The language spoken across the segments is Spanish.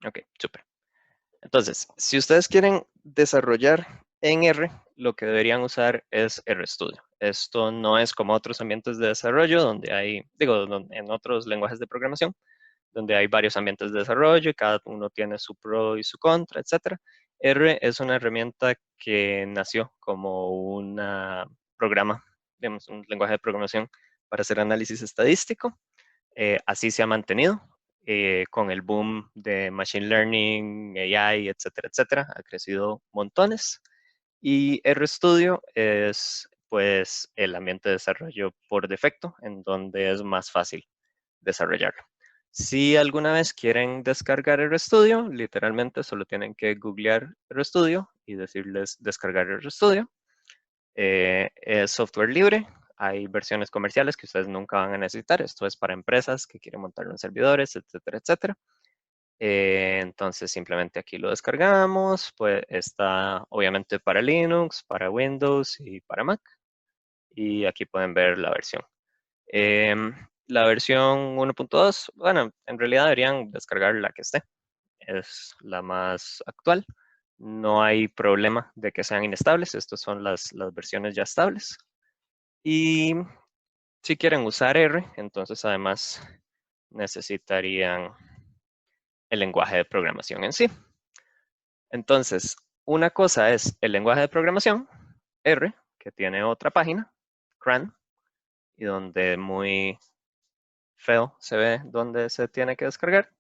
Ok, súper. Entonces, si ustedes quieren desarrollar en R, lo que deberían usar es RStudio. Esto no es como otros ambientes de desarrollo donde hay, en otros lenguajes de programación, donde hay varios ambientes de desarrollo y cada uno tiene su pro y su contra, etcétera. R es una herramienta que nació como un programa, digamos, un lenguaje de programación para hacer análisis estadístico. Así se ha mantenido con el boom de Machine Learning, AI, etcétera, etcétera. Ha crecido montones. Y RStudio es pues el ambiente de desarrollo por defecto, en donde es más fácil desarrollarlo. Si alguna vez quieren descargar RStudio, literalmente solo tienen que googlear RStudio y decirles descargar RStudio. Es software libre, hay versiones comerciales que ustedes nunca van a necesitar. Esto es para empresas que quieren montarlo en servidores, etcétera, etcétera. Entonces simplemente aquí lo descargamos, pues está obviamente para Linux, para Windows y para Mac. Y aquí pueden ver la versión. La versión 1.2, bueno, en realidad deberían descargar la que esté. Es la más actual. No hay problema de que sean inestables. Estas son las versiones ya estables. Y si quieren usar R, entonces además necesitarían el lenguaje de programación en sí. Entonces, una cosa es el lenguaje de programación, R, que tiene otra página, CRAN, y donde muy feo se ve dónde se tiene que descargar.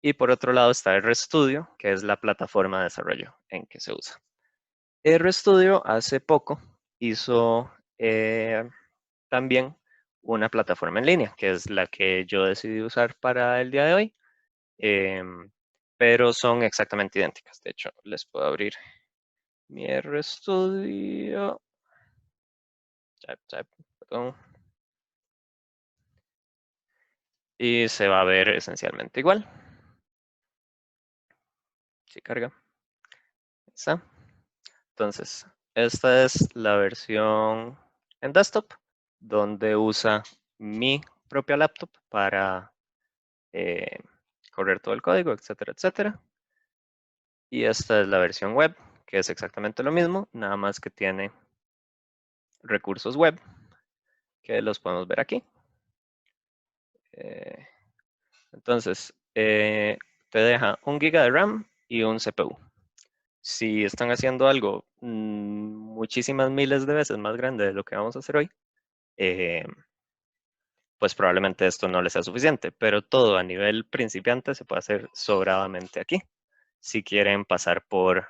Y por otro lado está RStudio, que es la plataforma de desarrollo en que se usa. RStudio hace poco hizo también una plataforma en línea, que es la que yo decidí usar para el día de hoy, pero son exactamente idénticas. De hecho, les puedo abrir mi RStudio. Perdón. Y se va a ver esencialmente igual. Si carga. Está. Entonces, esta es la versión en desktop, donde usa mi propia laptop para eh, correr todo el código, etcétera, etcétera. Y esta es la versión web, que es exactamente lo mismo, nada más que tiene recursos web, que los podemos ver aquí. Entonces, te deja 1 GB de RAM y un CPU. Si están haciendo algo muchísimas miles de veces más grande de lo que vamos a hacer hoy, pues probablemente esto no les sea suficiente, pero todo a nivel principiante se puede hacer sobradamente aquí. Si quieren pasar por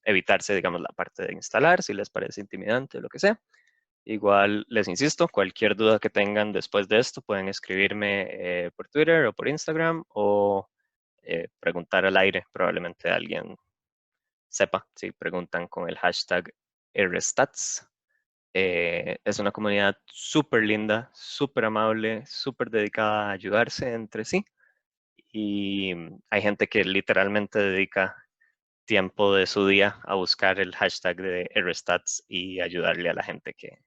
evitarse, digamos, la parte de instalar, si les parece intimidante o lo que sea. Igual les insisto, cualquier duda que tengan después de esto pueden escribirme por Twitter o por Instagram o preguntar al aire. Probablemente alguien sepa si preguntan con el hashtag RStats. Es una comunidad súper linda, súper amable, súper dedicada a ayudarse entre sí. Y hay gente que literalmente dedica tiempo de su día a buscar el hashtag de RStats y ayudarle a la gente que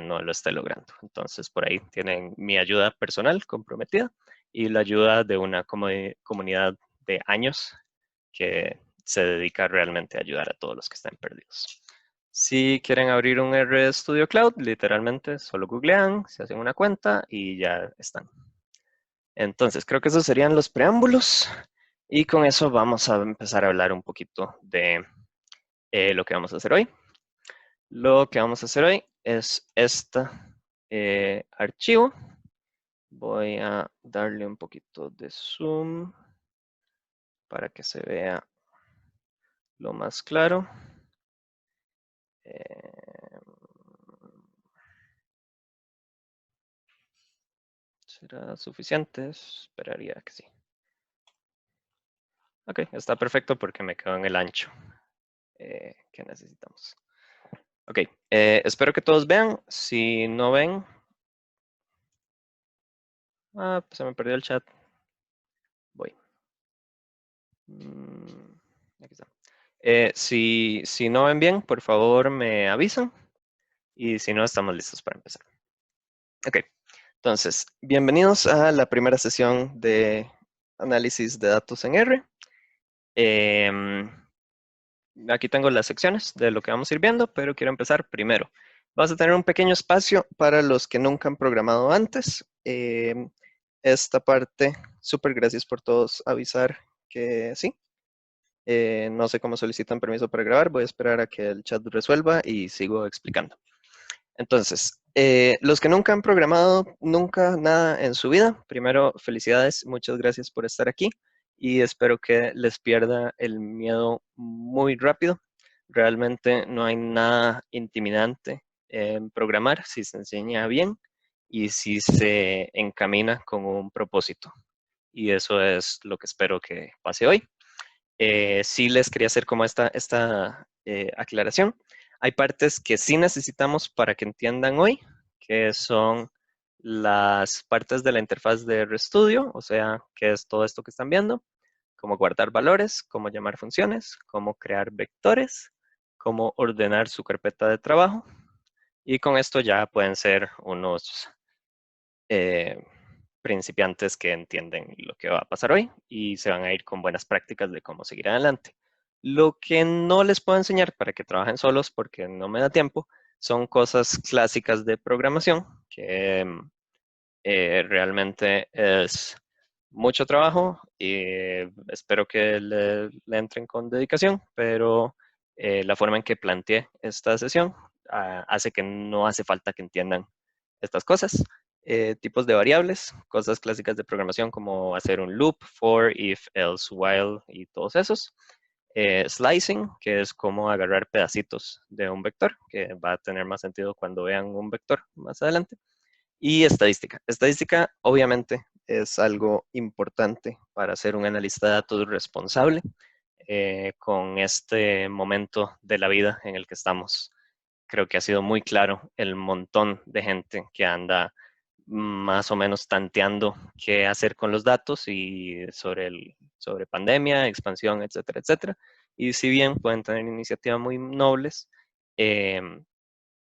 no lo esté logrando. Entonces, por ahí tienen mi ayuda personal comprometida y la ayuda de una comunidad de años que se dedica realmente a ayudar a todos los que están perdidos. Si quieren abrir un RStudio Cloud, literalmente solo googlean, se hacen una cuenta y ya están. Entonces, creo que esos serían los preámbulos y con eso vamos a empezar a hablar un poquito de lo que vamos a hacer hoy. Lo que vamos a hacer hoy es este archivo. Voy a darle un poquito de zoom para que se vea lo más claro. ¿Será suficiente? Esperaría que sí. Ok, está perfecto porque me quedo en el ancho que necesitamos. Ok, espero que todos vean. Si no ven... pues se me perdió el chat. Voy. Aquí está. Si no ven bien, por favor me avisan. Y si no, estamos listos para empezar. Ok, entonces, bienvenidos a la primera sesión de análisis de datos en R. Aquí tengo las secciones de lo que vamos a ir viendo, pero quiero empezar primero. Vamos a tener un pequeño espacio para los que nunca han programado antes. Esta parte, súper gracias por todos avisar que sí. No sé cómo solicitan permiso para grabar, voy a esperar a que el chat resuelva y sigo explicando. Entonces, los que nunca han programado nunca nada en su vida, primero felicidades, muchas gracias por estar aquí y espero que les pierda el miedo muy rápido. Realmente no hay nada intimidante en programar si se enseña bien y si se encamina con un propósito. Y eso es lo que espero que pase hoy. Sí les quería hacer como esta aclaración. Hay partes que sí necesitamos para que entiendan hoy, que son las partes de la interfaz de RStudio, o sea, que es todo esto que están viendo, cómo guardar valores, cómo llamar funciones, cómo crear vectores, cómo ordenar su carpeta de trabajo. Y con esto ya pueden ser unos principiantes que entienden lo que va a pasar hoy y se van a ir con buenas prácticas de cómo seguir adelante. Lo que no les puedo enseñar para que trabajen solos porque no me da tiempo son cosas clásicas de programación que realmente es mucho trabajo y espero que le entren con dedicación, pero la forma en que planteé esta sesión hace que no hace falta que entiendan estas cosas. Tipos de variables, cosas clásicas de programación como hacer un loop, for, if, else, while y todos esos. Slicing, que es como agarrar pedacitos de un vector, que va a tener más sentido cuando vean un vector más adelante. Y estadística. Estadística, obviamente, es algo importante para ser un analista de datos responsable con este momento de la vida en el que estamos. Creo que ha sido muy claro el montón de gente que anda más o menos tanteando qué hacer con los datos y sobre pandemia, expansión, etcétera, etcétera. Y si bien pueden tener iniciativas muy nobles, eh,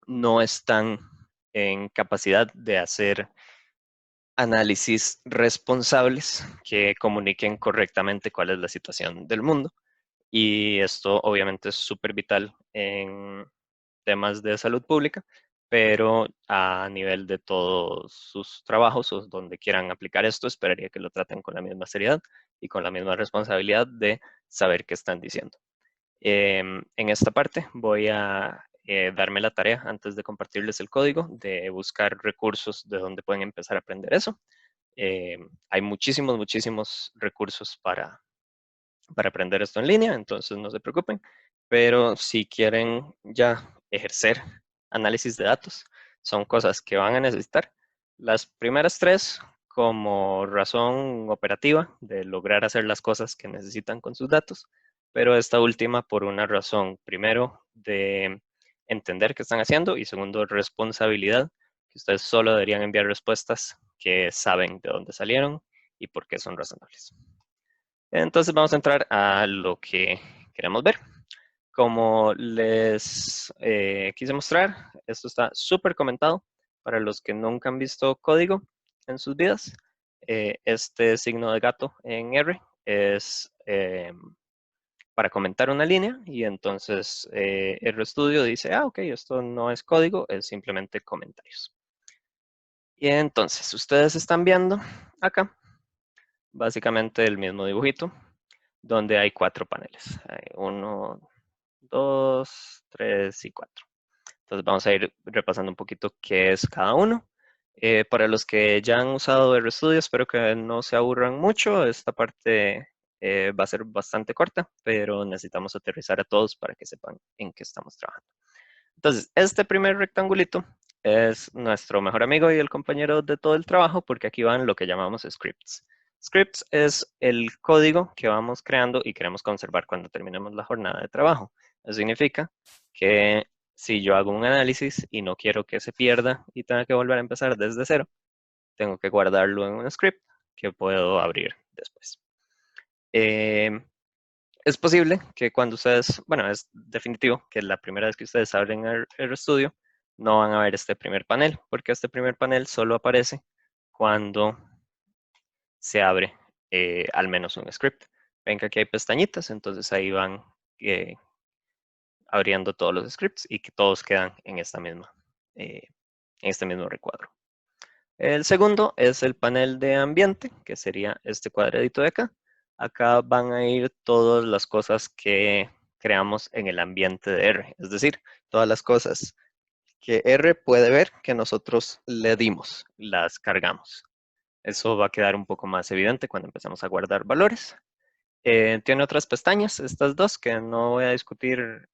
no están en capacidad de hacer análisis responsables que comuniquen correctamente cuál es la situación del mundo. Y esto obviamente es súper vital en temas de salud pública, pero a nivel de todos sus trabajos o donde quieran aplicar esto, esperaría que lo traten con la misma seriedad y con la misma responsabilidad de saber qué están diciendo. En esta parte voy a darme la tarea, antes de compartirles el código, de buscar recursos de donde pueden empezar a aprender eso. Hay muchísimos recursos para aprender esto en línea, entonces no se preocupen. Pero si quieren ya ejercer análisis de datos, son cosas que van a necesitar. Las primeras tres como razón operativa de lograr hacer las cosas que necesitan con sus datos, pero esta última por una razón, primero, de entender qué están haciendo y segundo, responsabilidad, que ustedes solo deberían enviar respuestas que saben de dónde salieron y por qué son razonables. Entonces vamos a entrar a lo que queremos ver. Como les quise mostrar, esto está súper comentado para los que nunca han visto código en sus vidas. Este signo de gato en R es para comentar una línea y entonces RStudio dice, ok, esto no es código, es simplemente comentarios. Y entonces ustedes están viendo acá básicamente el mismo dibujito donde hay 4 paneles. Hay 1, 2, 3 y 4. Entonces vamos a ir repasando un poquito qué es cada uno. Para los que ya han usado RStudio, espero que no se aburran mucho. Esta parte va a ser bastante corta, pero necesitamos aterrizar a todos para que sepan en qué estamos trabajando. Entonces, este primer rectangulito es nuestro mejor amigo y el compañero de todo el trabajo porque aquí van lo que llamamos scripts. Scripts es el código que vamos creando y queremos conservar cuando terminemos la jornada de trabajo. Eso significa que si yo hago un análisis y no quiero que se pierda y tenga que volver a empezar desde cero, tengo que guardarlo en un script que puedo abrir después. Es posible que cuando ustedes, bueno, es definitivo que la primera vez que ustedes abren el RStudio no van a ver este primer panel, porque este primer panel solo aparece cuando se abre al menos un script. Ven que aquí hay pestañitas, entonces ahí van abriendo todos los scripts y que todos quedan en en este mismo recuadro. El segundo es el panel de ambiente, que sería este cuadradito de acá. Acá van a ir todas las cosas que creamos en el ambiente de R, es decir, todas las cosas que R puede ver que nosotros le dimos, las cargamos. Eso va a quedar un poco más evidente cuando empecemos a guardar valores. Tiene otras pestañas, estas dos, que no voy a discutir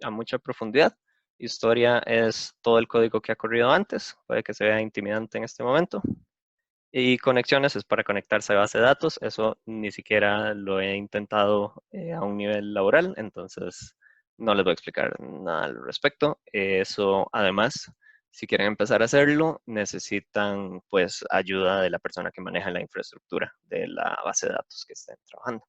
a mucha profundidad. Historia es todo el código que ha corrido antes, puede que se vea intimidante en este momento. Y conexiones es para conectarse a base de datos, eso ni siquiera lo he intentado a un nivel laboral, entonces no les voy a explicar nada al respecto. Eso además, si quieren empezar a hacerlo, necesitan pues ayuda de la persona que maneja la infraestructura de la base de datos que estén trabajando.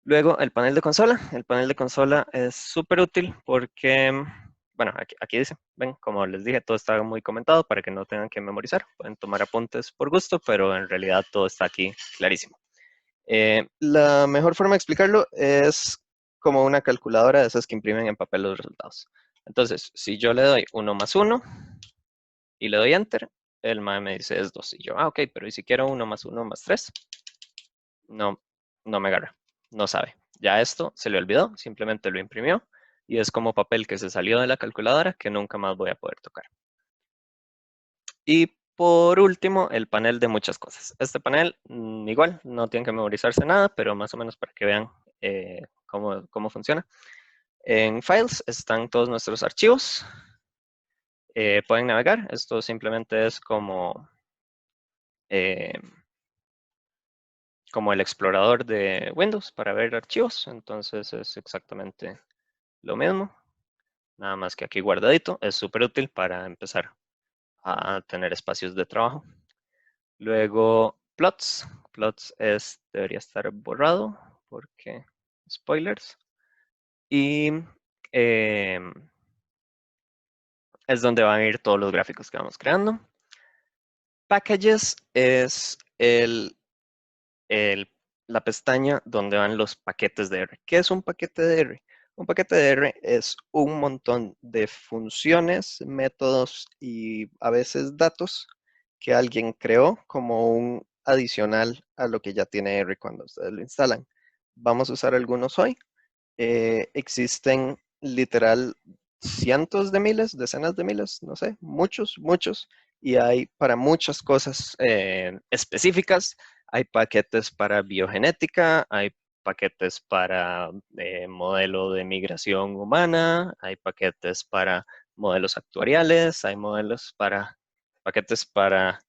Luego, el panel de consola. El panel de consola es súper útil porque, bueno, aquí dice, ven, como les dije, todo está muy comentado para que no tengan que memorizar. Pueden tomar apuntes por gusto, pero en realidad todo está aquí clarísimo. La mejor forma de explicarlo es como una calculadora de esas que imprimen en papel los resultados. Entonces, si yo le doy 1 más 1 y le doy Enter, el MAE me dice es 2. Y yo, ok, pero ¿y si quiero 1 más 1 más 3? No, no me agarra, no sabe. Ya esto se le olvidó, simplemente lo imprimió y es como papel que se salió de la calculadora que nunca más voy a poder tocar. Y por último, el panel de muchas cosas. Este panel, igual, no tiene que memorizarse nada, pero más o menos para que vean cómo funciona. En Files están todos nuestros archivos. Pueden navegar. Esto simplemente es eh, como el explorador de Windows para ver archivos. Entonces es exactamente lo mismo. Nada más que aquí guardadito. Es súper útil para empezar a tener espacios de trabajo. Luego, plots. Plots debería estar borrado porque spoilers. Y es donde van a ir todos los gráficos que vamos creando. Packages es la pestaña donde van los paquetes de R. ¿Qué es un paquete de R? Un paquete de R es un montón de funciones, métodos y a veces datos que alguien creó como un adicional a lo que ya tiene R cuando ustedes lo instalan. Vamos a usar algunos hoy. Existen literal cientos de miles, decenas de miles, no sé, muchos, y hay para muchas cosas específicas. Hay paquetes para biogenética, hay paquetes para modelo de migración humana, hay paquetes para modelos actuariales, hay paquetes para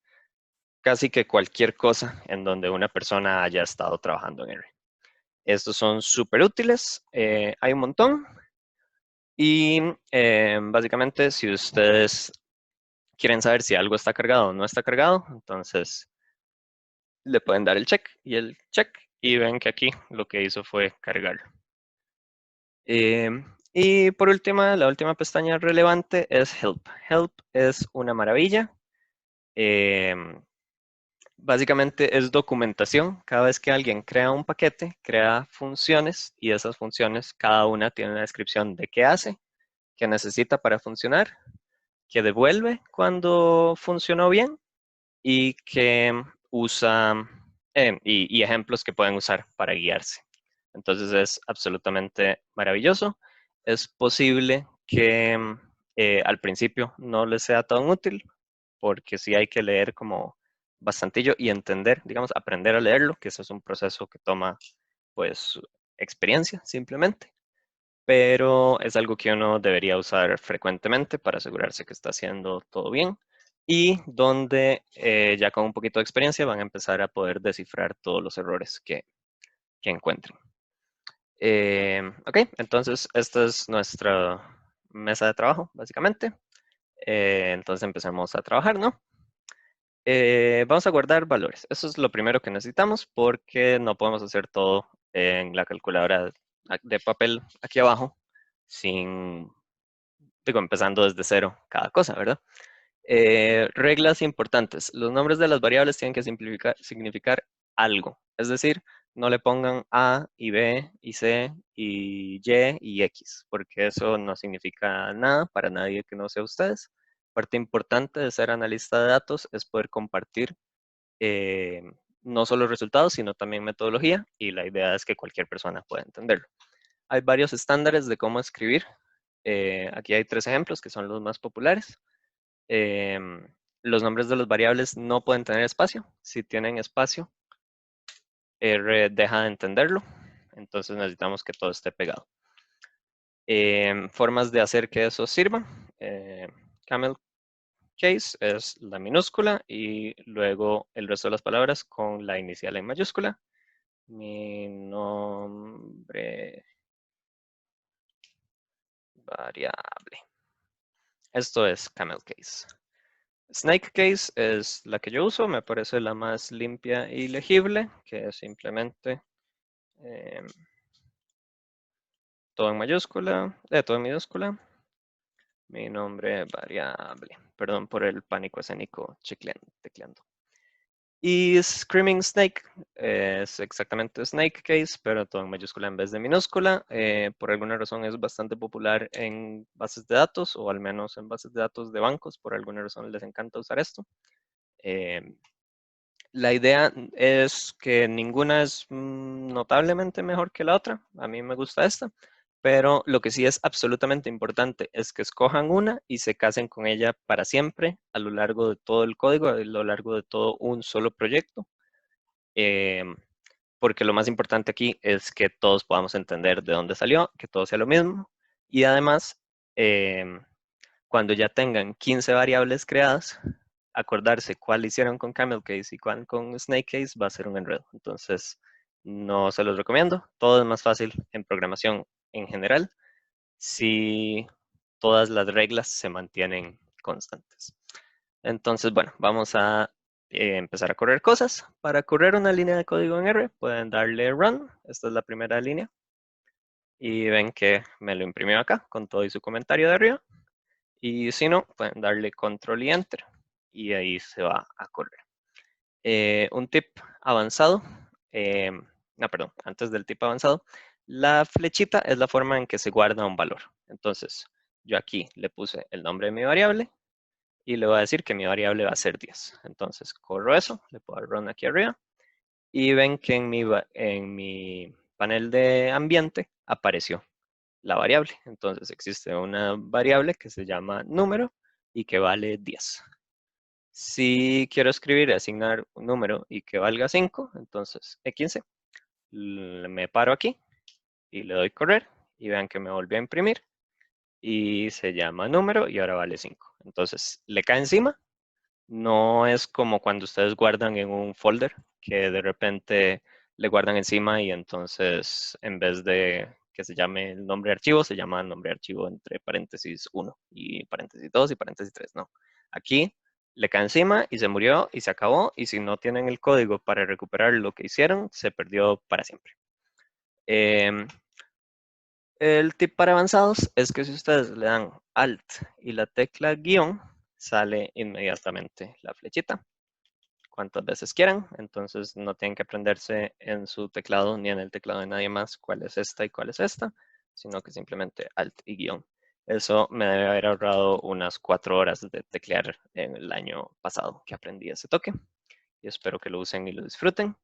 casi que cualquier cosa en donde una persona haya estado trabajando en R. Estos son súper útiles, hay un montón. Y básicamente, si ustedes quieren saber si algo está cargado o no está cargado, entonces le pueden dar el check y el check y ven que aquí lo que hizo fue cargarlo. Y por último, la última pestaña relevante es Help. Help es una maravilla. Básicamente es documentación. Cada vez que alguien crea un paquete, crea funciones y esas funciones, cada una tiene una descripción de qué hace, qué necesita para funcionar, qué devuelve cuando funcionó bien y que usa y ejemplos que pueden usar para guiarse. Entonces es absolutamente maravilloso. Es posible que al principio no les sea tan útil porque sí hay que leer como bastantillo y entender, digamos, aprender a leerlo, que eso es un proceso que toma pues experiencia simplemente, pero es algo que uno debería usar frecuentemente para asegurarse que está haciendo todo bien y donde ya con un poquito de experiencia van a empezar a poder descifrar todos los errores que encuentren. Ok, entonces esta es nuestra mesa de trabajo, básicamente. Entonces empecemos a trabajar, ¿no? Vamos a guardar valores. Eso es lo primero que necesitamos porque no podemos hacer todo en la calculadora de papel aquí abajo empezando desde cero cada cosa, ¿verdad? Reglas importantes. Los nombres de las variables tienen que significar algo. Es decir, no le pongan A y B y C y Y y X, porque eso no significa nada para nadie que no sea ustedes. Parte importante de ser analista de datos es poder compartir eh, no solo resultados, sino también metodología, y la idea es que cualquier persona pueda entenderlo. Hay varios estándares de cómo escribir. Aquí hay 3 ejemplos que son los más populares. Los nombres de los variables no pueden tener espacio. Si tienen espacio, R deja de entenderlo. Entonces necesitamos que todo esté pegado. Formas de hacer que eso sirva. Camel case es la minúscula y luego el resto de las palabras con la inicial en mayúscula. Mi nombre variable. Esto es camel case. Snake case es la que yo uso, me parece la más limpia y legible, que es simplemente eh, todo en mayúscula, todo en minúscula. Mi nombre variable. Perdón por el pánico escénico tecleando. Y Screaming Snake es exactamente Snake Case, pero todo en mayúscula en vez de minúscula. Por alguna razón es bastante popular en bases de datos, o al menos en bases de datos de bancos. Por alguna razón les encanta usar esto. La idea es que ninguna es notablemente mejor que la otra. A mí me gusta esta. Pero lo que sí es absolutamente importante es que escojan una y se casen con ella para siempre a lo largo de todo el código, a lo largo de todo un solo proyecto. Porque lo más importante aquí es que todos podamos entender de dónde salió, que todo sea lo mismo. Y además, cuando ya tengan 15 variables creadas, acordarse cuál hicieron con Camel Case y cuál con Snake Case va a ser un enredo. Entonces, no se los recomiendo. Todo es más fácil en programación en general si todas las reglas se mantienen constantes. Entonces, bueno, vamos a empezar a correr cosas. Para correr una línea de código en R, pueden darle Run. Esta es la primera línea. Y ven que me lo imprimió acá con todo y su comentario de arriba. Y si no, pueden darle Control y Enter. Y ahí se va a correr. Un tip avanzado. No, perdón, antes del tip avanzado. La flechita es la forma en que se guarda un valor. Entonces, yo aquí le puse el nombre de mi variable y le voy a decir que mi variable va a ser 10. Entonces, corro eso, le puedo dar run aquí arriba y ven que en mi panel de ambiente apareció la variable. Entonces, existe una variable que se llama número y que vale 10. Si quiero escribir y asignar un número y que valga 5, entonces E15, me paro aquí y le doy correr y vean que me volvió a imprimir y se llama número y ahora vale 5. Entonces, le cae encima. No es como cuando ustedes guardan en un folder que de repente le guardan encima y entonces en vez de que se llame el nombre de archivo, se llama nombre de archivo entre paréntesis 1 y paréntesis 2 y paréntesis 3. No. Aquí le cae encima y se murió y se acabó, y si no tienen el código para recuperar lo que hicieron, se perdió para siempre. El tip para avanzados es que si ustedes le dan Alt y la tecla guión, sale inmediatamente la flechita cuantas veces quieran. Entonces no tienen que aprenderse en su teclado ni en el teclado de nadie más cuál es esta y cuál es esta, sino que simplemente Alt y guión. Eso me debe haber ahorrado unas 4 horas de teclear en el año pasado que aprendí ese toque. Y espero que lo usen y lo disfruten.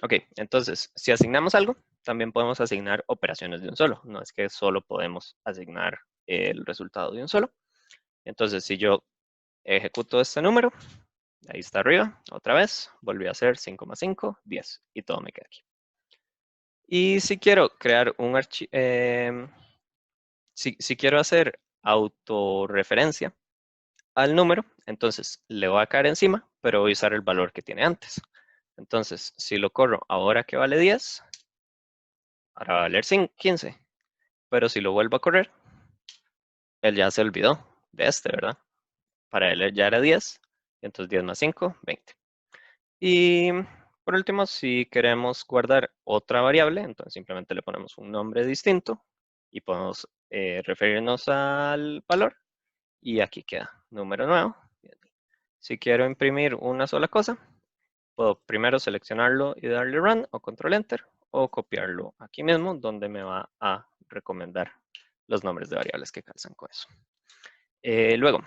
Ok, entonces, si asignamos algo, también podemos asignar operaciones de un solo. No es que solo podemos asignar el resultado de un solo. Entonces, si yo ejecuto este número, ahí está arriba, otra vez, volví a hacer 5 más 5, 10, y todo me queda aquí. Y si quiero crear un archivo, si quiero hacer autorreferencia al número, entonces le voy a caer encima, pero voy a usar el valor que tiene antes. Entonces, si lo corro ahora que vale 10, ahora va a valer 15. Pero si lo vuelvo a correr, él ya se olvidó de este, ¿verdad? Para él ya era 10, entonces 10 más 5, 20. Y por último, si queremos guardar otra variable, entonces simplemente le ponemos un nombre distinto y podemos referirnos al valor. Y aquí queda número nuevo. Si quiero imprimir una sola cosa, puedo primero seleccionarlo y darle Run o Control Enter, o copiarlo aquí mismo, donde me va a recomendar los nombres de variables que calzan con eso. Luego,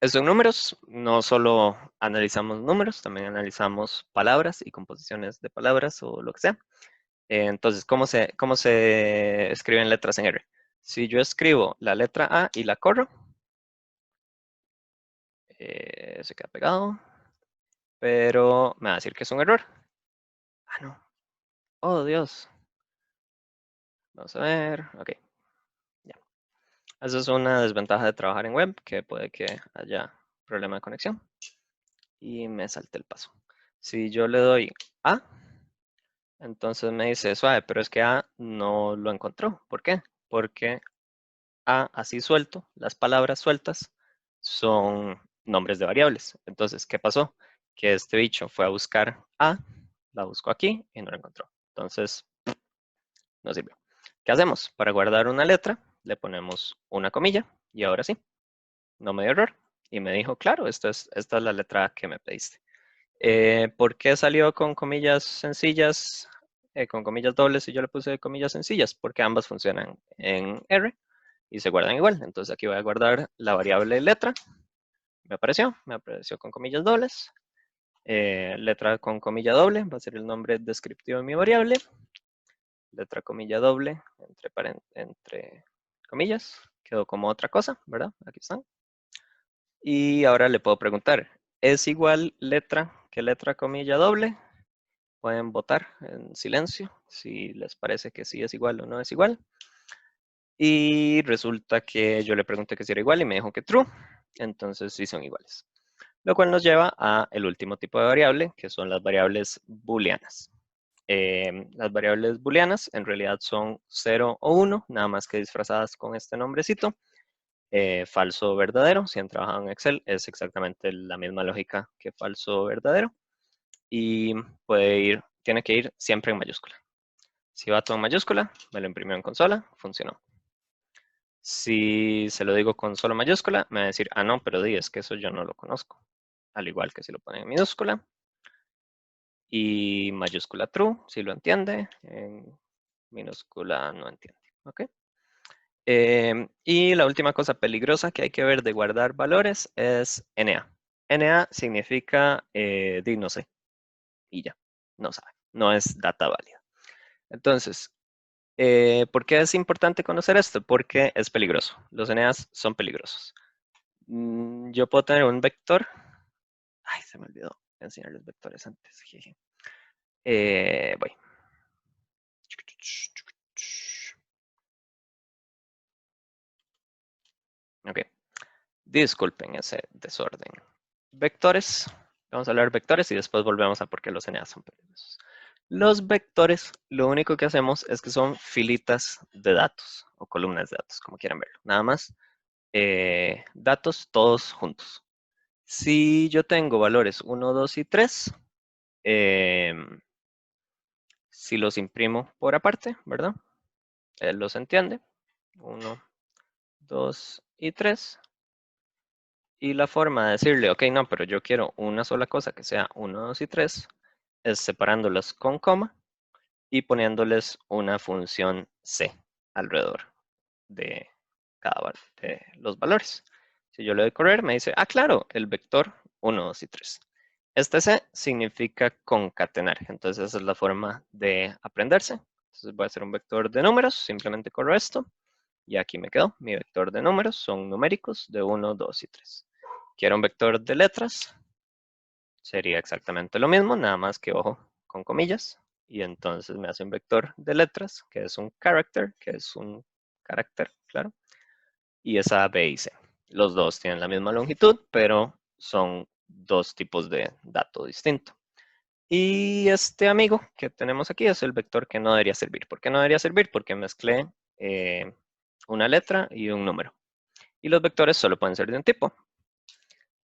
estos números, no solo analizamos números, también analizamos palabras y composiciones de palabras o lo que sea. Entonces, ¿cómo se escriben letras en R? Si yo escribo la letra A y la corro, se queda pegado, pero me va a decir que es un error. Ah, no. Oh, Dios. Vamos a ver. Ok, ya. Esa es una desventaja de trabajar en web, que puede que haya problema de conexión. Y me salte el paso. Si yo le doy A, entonces me dice suave, pero es que A no lo encontró. ¿Por qué? Porque A así suelto, las palabras sueltas son nombres de variables. Entonces, ¿qué pasó? Que este bicho fue a buscar A, la buscó aquí y no la encontró. Entonces, no sirvió. ¿Qué hacemos? Para guardar una letra, le ponemos una comilla y ahora sí, no me dio error. Y me dijo, claro, esta es la letra que me pediste. ¿Por qué salió con comillas sencillas, con comillas dobles y yo le puse comillas sencillas? Porque ambas funcionan en R y se guardan igual. Entonces aquí voy a guardar la variable letra. Me apareció con comillas dobles. Letra con comilla doble va a ser el nombre descriptivo de mi variable. Letra comilla doble entre comillas. Quedó como otra cosa, ¿verdad? Aquí están. Y ahora le puedo preguntar, ¿es igual letra que letra comilla doble? Pueden votar en silencio si les parece que sí es igual o no es igual. Y resulta que yo le pregunté que si era igual y me dijo que true. Entonces sí son iguales. Lo cual nos lleva a el último tipo de variable, que son las variables booleanas. Las variables booleanas en realidad son 0 o 1, nada más que disfrazadas con este nombrecito. Falso o verdadero, si han trabajado en Excel, es exactamente la misma lógica que falso o verdadero. Y tiene que ir siempre en mayúscula. Si va todo en mayúscula, me lo imprimió en consola, funcionó. Si se lo digo con solo mayúscula, me va a decir, ah, no, pero es que eso yo no lo conozco. Al igual que si lo pone en minúscula. Y mayúscula true, si lo entiende. En minúscula no entiende. ¿Ok? Y la última cosa peligrosa que hay que ver de guardar valores es NA. NA significa no sé. Y ya, no sabe. No es data válida. Entonces, ¿por qué es importante conocer esto? Porque es peligroso. Los NAs son peligrosos. Yo puedo tener un vector. Ay, se me olvidó enseñarles vectores antes. Voy. Ok. Disculpen ese desorden. Vectores. Vamos a hablar de vectores y después volvemos a por qué los NAs son peligrosos. Los vectores, lo único que hacemos es que son filitas de datos o columnas de datos, como quieran verlo. Nada más datos todos juntos. Si yo tengo valores 1, 2 y 3, si los imprimo por aparte, ¿verdad? Él los entiende. 1, 2 y 3. Y la forma de decirle, ok, no, pero yo quiero una sola cosa que sea 1, 2 y 3, es separándolos con coma y poniéndoles una función C alrededor de cada de los valores. Si yo le doy correr, me dice, ah, claro, el vector 1, 2 y 3. Este C significa concatenar, entonces esa es la forma de aprenderse. Entonces voy a hacer un vector de números, simplemente corro esto, y aquí me quedó. Mi vector de números son numéricos de 1, 2 y 3. Quiero un vector de letras, sería exactamente lo mismo, nada más que ojo con comillas, y entonces me hace un vector de letras, que es un character, que es un carácter, claro, y es A, B y C. Los dos tienen la misma longitud, pero son dos tipos de dato distinto. Y este amigo que tenemos aquí es el vector que no debería servir. ¿Por qué no debería servir? Porque mezclé una letra y un número. Y los vectores solo pueden ser de un tipo.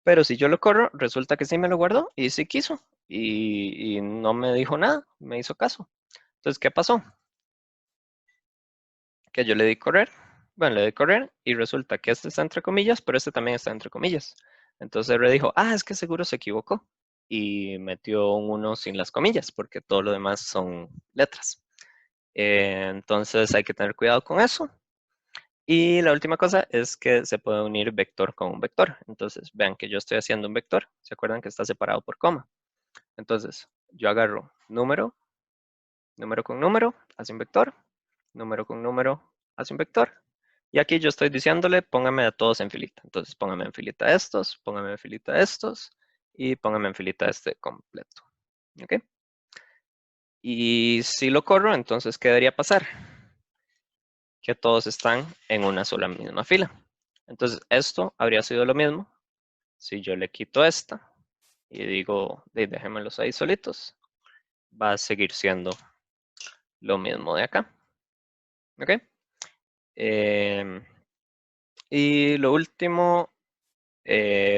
Pero si yo lo corro, resulta que sí me lo guardó y sí quiso. Y no me dijo nada, me hizo caso. Entonces, ¿qué pasó? Que yo le di correr. Bueno, le di correr y resulta que este está entre comillas, pero este también está entre comillas. Entonces R dijo, ah, es que seguro se equivocó. y metió un 1 sin las comillas, porque todo lo demás son letras. Entonces hay que tener cuidado con eso. Y la última cosa es que se puede unir vector con un vector. Entonces, vean que yo estoy haciendo un vector. ¿Se acuerdan que está separado por coma? Entonces, yo agarro número, número con número, hace un vector, número con número, hace un vector. Y aquí yo estoy diciéndole, póngame a todos en filita. Entonces, póngame en filita estos, póngame en filita estos, y póngame en filita este completo. ¿Ok? Y si lo corro, entonces, ¿qué debería pasar? Que todos están en una sola misma fila. Entonces, esto habría sido lo mismo si yo le quito esta y digo, déjenmelos ahí solitos, va a seguir siendo lo mismo de acá. ¿Ok? Y lo último,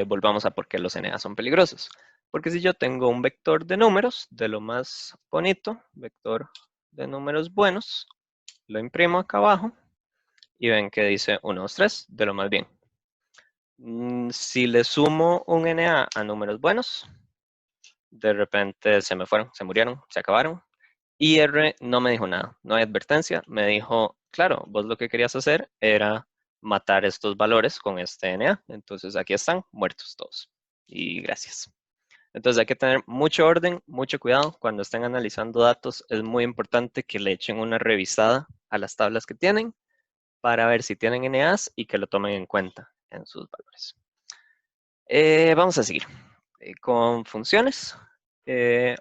volvamos a por qué los NA son peligrosos. Porque si yo tengo un vector de números, de lo más bonito, vector de números buenos, lo imprimo acá abajo y ven que dice 1, 2, 3, de lo más bien. Si le sumo un NA a números buenos, de repente se me fueron, se murieron, se acabaron. Y R no me dijo nada, no hay advertencia, me dijo, claro, vos lo que querías hacer era matar estos valores con este NA, entonces aquí están, muertos todos. Y gracias. Entonces hay que tener mucho orden, mucho cuidado. Cuando estén analizando datos, es muy importante que le echen una revisada a las tablas que tienen para ver si tienen NAs y que lo tomen en cuenta en sus valores. Vamos a seguir con funciones.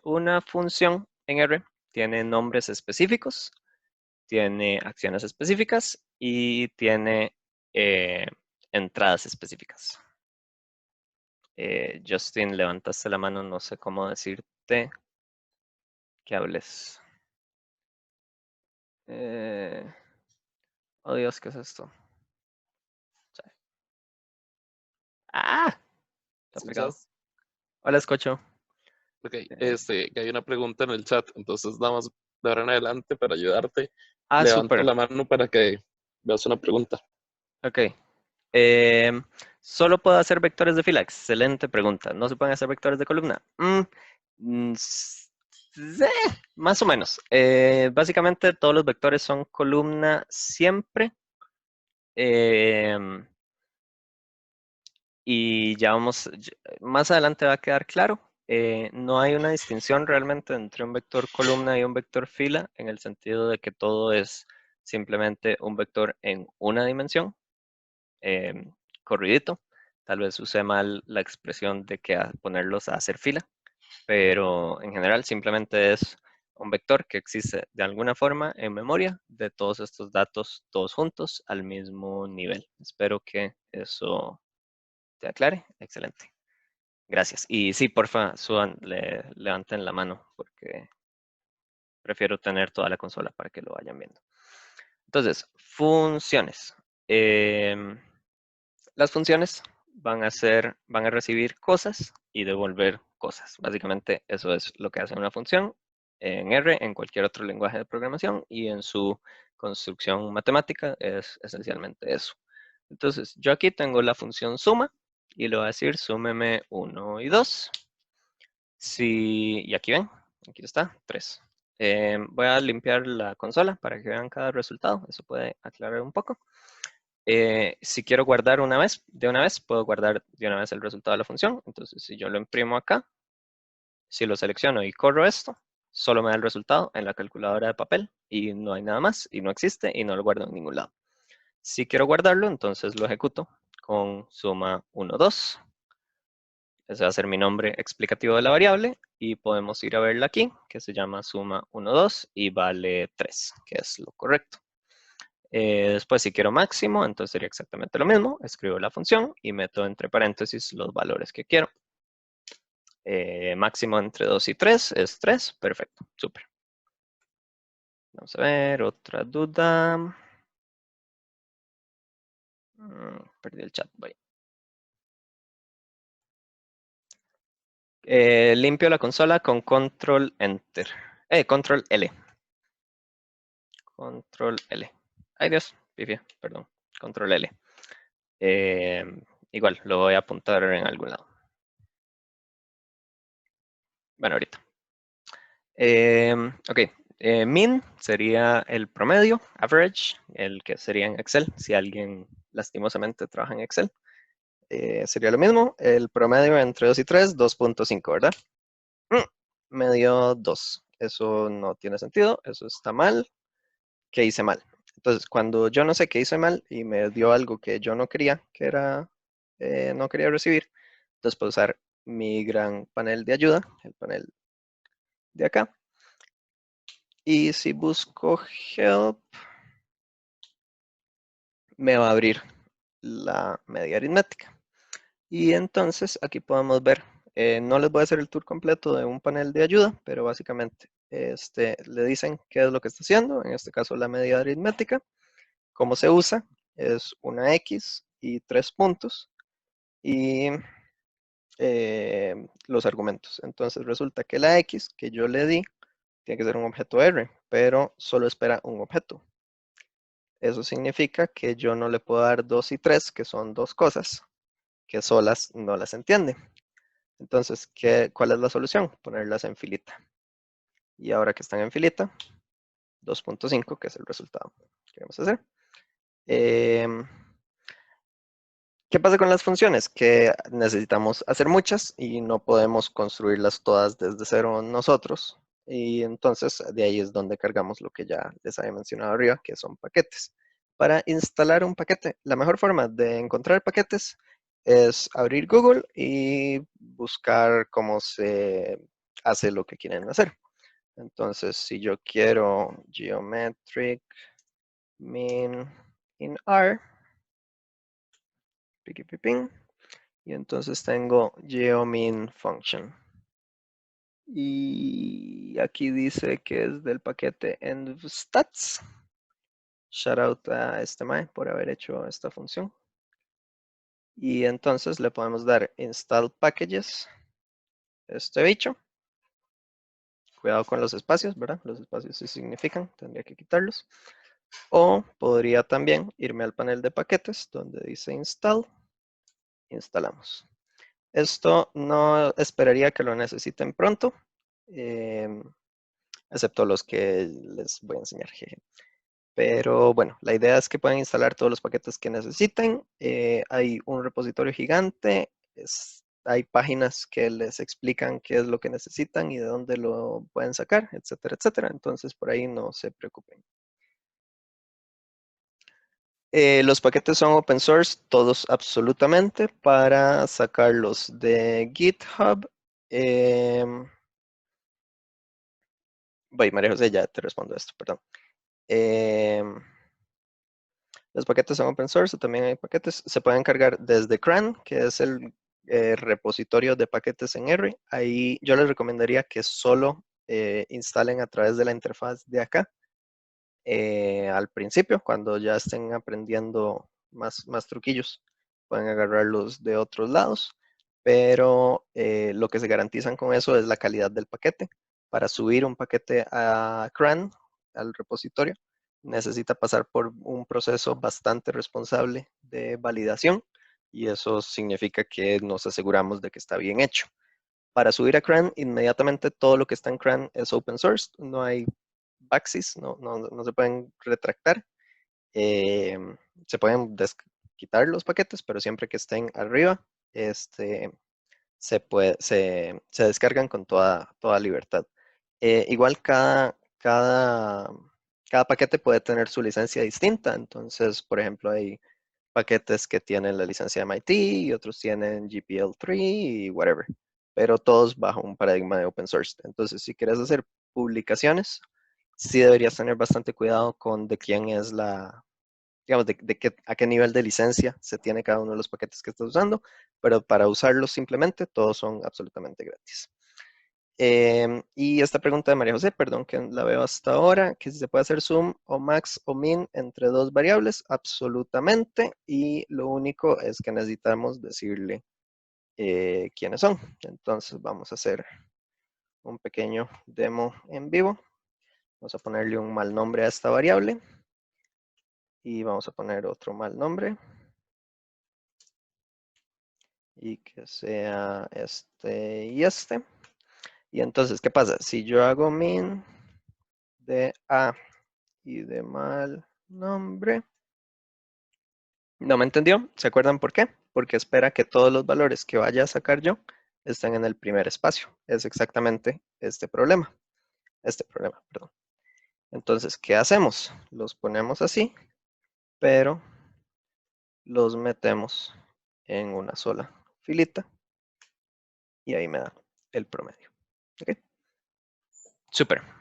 Una función en R tiene nombres específicos, tiene acciones específicas y tiene entradas específicas. Justin, levantaste la mano, no sé cómo decirte que hables. Oh Dios, ¿qué es esto? ¡Ah! Está pegado. ¿Escuchas? Hola, Escocho. Ok, que hay una pregunta en el chat, entonces nada más de ahora en adelante para ayudarte. Levanto Súper. la mano para que veas una pregunta. Ok. ¿Solo puedo hacer vectores de fila? Excelente pregunta. ¿No se pueden hacer vectores de columna? Sí, más o menos. Básicamente todos los vectores son columna siempre. Em, y ya vamos, más adelante va a quedar claro. No hay una distinción realmente entre un vector columna y un vector fila, en el sentido de que todo es simplemente un vector en una dimensión, corridito. Tal vez use mal la expresión de que ponerlos a hacer fila, pero en general simplemente es un vector que existe de alguna forma en memoria de todos estos datos todos juntos al mismo nivel. Espero que eso te aclare. Excelente. Gracias. Y sí, porfa, suban, levanten la mano porque prefiero tener toda la consola para que lo vayan viendo. Entonces, funciones. Las funciones van a recibir cosas y devolver cosas. Básicamente eso es lo que hace una función en R, en cualquier otro lenguaje de programación y en su construcción matemática es esencialmente eso. Entonces, yo aquí tengo la función suma y le voy a decir súmeme 1 y 2. Y aquí ven, aquí está, 3. Voy a limpiar la consola para que vean cada resultado. Eso puede aclarar un poco. Si quiero guardar de una vez, puedo guardar de una vez el resultado de la función. Entonces, si yo lo imprimo acá, si lo selecciono y corro esto, solo me da el resultado en la calculadora de papel y no hay nada más y no existe y no lo guardo en ningún lado. Si quiero guardarlo, entonces lo ejecuto con suma 1, 2. Ese va a ser mi nombre explicativo de la variable y podemos ir a verla aquí, que se llama suma 1, 2 y vale 3, que es lo correcto. Después, si quiero máximo, entonces sería exactamente lo mismo. Escribo la función y meto entre paréntesis los valores que quiero. Máximo entre 2 y 3 es 3. Perfecto, súper. Vamos a ver, otra duda. Perdí el chat, voy. Limpio la consola con control enter. Control L. Control L. Ay Dios, pifia, perdón. Control L. Igual, lo voy a apuntar en algún lado. Bueno, ahorita. Ok, min sería el promedio, average, el que sería en Excel, si alguien lastimosamente trabaja en Excel. Sería lo mismo, el promedio entre 2 y 3, 2.5, ¿verdad? Me dio 2. Eso no tiene sentido, eso está mal. ¿Qué hice mal? Entonces, cuando yo no sé qué hice mal y me dio algo que yo no quería, que era, no quería recibir, entonces puedo usar mi gran panel de ayuda, el panel de acá. Y si busco help, me va a abrir la media aritmética. Y entonces aquí podemos ver, no les voy a hacer el tour completo de un panel de ayuda, pero básicamente le dicen qué es lo que está haciendo, en este caso la media aritmética, cómo se usa, es una X y 3 puntos, y los argumentos. Entonces resulta que la X que yo le di tiene que ser un objeto R, pero solo espera un objeto. Eso significa que yo no le puedo dar 2 y 3, que son dos cosas, que solas no las entiende. Entonces, ¿cuál es la solución? Ponerlas en filita. Y ahora que están en filita, 2.5, que es el resultado que vamos a hacer. ¿Qué pasa con las funciones? Que necesitamos hacer muchas y no podemos construirlas todas desde cero nosotros. Y entonces de ahí es donde cargamos lo que ya les había mencionado arriba, que son paquetes. Para instalar un paquete, la mejor forma de encontrar paquetes es abrir Google y buscar cómo se hace lo que quieren hacer. Entonces, si yo quiero geometric min in R, piqui, ping, y entonces tengo geomin function. Y aquí dice que es del paquete envstats. Shout out a este mae por haber hecho esta función. Y entonces le podemos dar install packages, este bicho. Cuidado con los espacios, ¿verdad? Los espacios sí significan, tendría que quitarlos. O podría también irme al panel de paquetes donde dice install. Instalamos. Esto no esperaría que lo necesiten pronto, excepto los que les voy a enseñar. Pero bueno, la idea es que puedan instalar todos los paquetes que necesiten. Hay un repositorio gigante, hay páginas que les explican qué es lo que necesitan y de dónde lo pueden sacar, etcétera, etcétera. Entonces por ahí no se preocupen. Los paquetes son open source, todos absolutamente, para sacarlos de GitHub. Voy, María José, ya te respondo esto, perdón. Los paquetes son open source, también hay paquetes, se pueden cargar desde CRAN, que es el repositorio de paquetes en R. Ahí yo les recomendaría que solo instalen a través de la interfaz de acá. Al principio, cuando ya estén aprendiendo más truquillos, pueden agarrarlos de otros lados, pero lo que se garantizan con eso es la calidad del paquete. Para subir un paquete a CRAN, al repositorio, necesita pasar por un proceso bastante responsable de validación y eso significa que nos aseguramos de que está bien hecho. Para subir a CRAN, inmediatamente todo lo que está en CRAN es open source, no hay backsis, no se pueden retractar. Se pueden quitar los paquetes, pero siempre que estén arriba, se descargan con toda libertad. Igual cada paquete puede tener su licencia distinta, entonces, por ejemplo, hay paquetes que tienen la licencia de MIT y otros tienen GPL3 y whatever, pero todos bajo un paradigma de open source. Entonces, si quieres hacer publicaciones, sí deberías tener bastante cuidado con de quién es digamos, a qué nivel de licencia se tiene cada uno de los paquetes que estás usando, pero para usarlos simplemente, todos son absolutamente gratis. Y esta pregunta de María José, perdón que la veo hasta ahora, que si se puede hacer zoom o max o min entre dos variables, absolutamente, y lo único es que necesitamos decirle quiénes son. Entonces vamos a hacer un pequeño demo en vivo. Vamos a ponerle un mal nombre a esta variable y vamos a poner otro mal nombre y que sea este y este. Y entonces, ¿qué pasa? Si yo hago min de A y de mal nombre, ¿no me entendió? ¿Se acuerdan por qué? Porque espera que todos los valores que vaya a sacar yo estén en el primer espacio. Es exactamente este problema, perdón. Entonces, ¿qué hacemos? Los ponemos así, pero los metemos en una sola filita y ahí me da el promedio. ¿Ok? Súper.